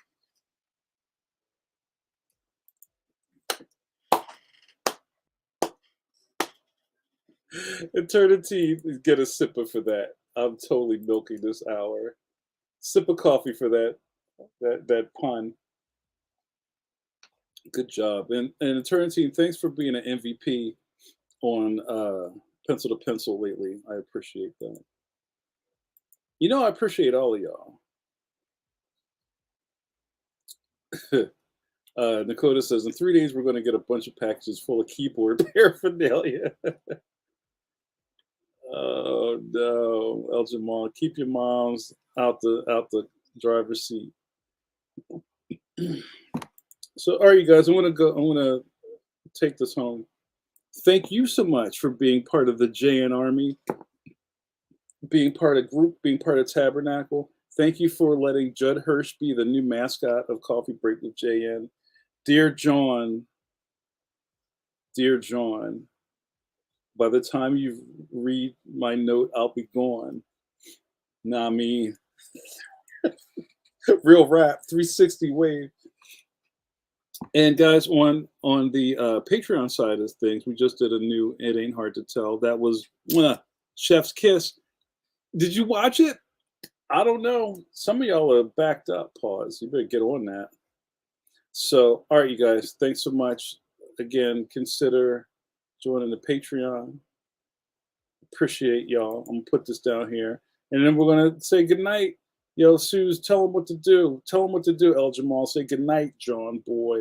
Eternity, get a sipper for that. I'm totally milking this hour. Sip of coffee for that pun. Good job. And Eternity, thanks for being an MVP on Pencil to Pencil lately. I appreciate that. You know, I appreciate all of y'all. Nakota says, in 3 days, we're going to get a bunch of packages full of keyboard paraphernalia. Oh no, El Jamal, keep your moms out the driver's seat. So, all right, you guys, I want to go. I want to take this home. Thank you so much for being part of the JN Army, being part of group, being part of Tabernacle. Thank you for letting Judd Hirsch be the new mascot of Coffee Break with JN. Dear John, dear John, by the time you read my note, I'll be gone. Nah, I mean, real rap, 360 wave. And guys, on the Patreon side of things, we just did a new "It Ain't Hard to Tell." That was Chef's Kiss. Did you watch it? I don't know. Some of y'all are backed up. Pause. You better get on that. So, all right, you guys. Thanks so much. Again, consider joining the Patreon. Appreciate y'all. I'm gonna put this down here, and then we're gonna say goodnight. Yo, Suze, tell them what to do. Tell them what to do, El Jamal. Say goodnight, John boy.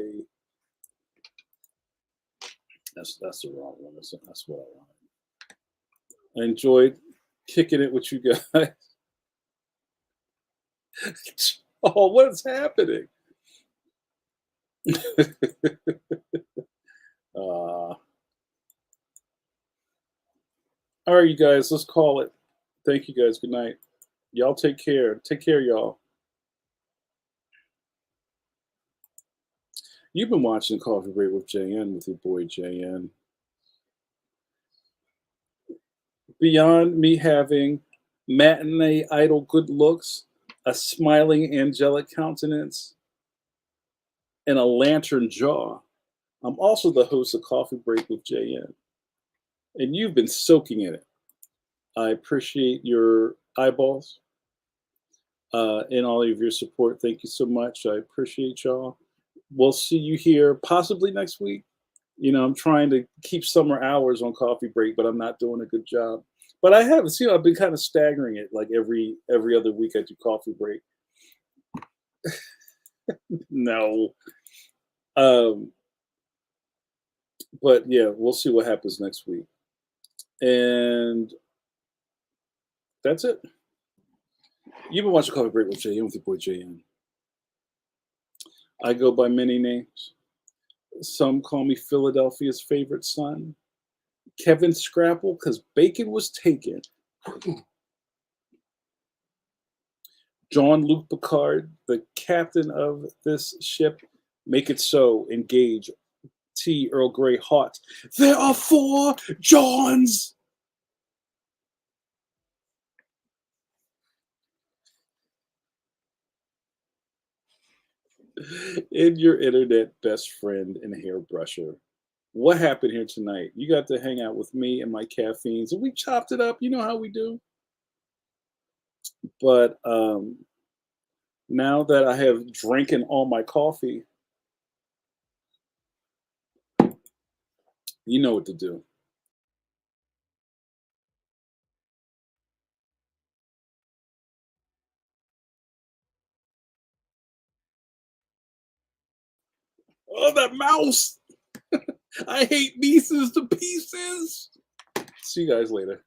That's the wrong one. That's what I want. I enjoyed kicking it with you guys. Oh, what's happening? All right, you guys, let's call it. Thank you guys. Good night. Y'all take care. Take care, y'all. You've been watching Coffee Break with JN with your boy JN. Beyond me having matinee idol good looks, a smiling angelic countenance, and a lantern jaw, I'm also the host of Coffee Break with JN. And you've been soaking in it. I appreciate your eyeballs and all of your support. Thank you so much. I appreciate y'all. We'll see you here possibly next week. You know, I'm trying to keep summer hours on Coffee Break, but I'm not doing a good job. But I have, see, I've been kind of staggering it. Like every other week I do Coffee Break. No. But yeah, we'll see what happens next week. And that's it. You've been watching Coffee Break with JN with your boy JN. I go by many names. Some call me Philadelphia's favorite son, Kevin Scrapple, because bacon was taken. Jean-Luc Picard, the captain of this ship. Make it so. Engage. Tea, Earl Grey, hot. There are 4 Johns. In your internet best friend and hairbrusher. What happened here tonight? You got to hang out with me and my caffeines, and we chopped it up. You know how we do. But now that I have drinking all my coffee, you know what to do. Oh, that mouse! I hate Mises to pieces. See you guys later.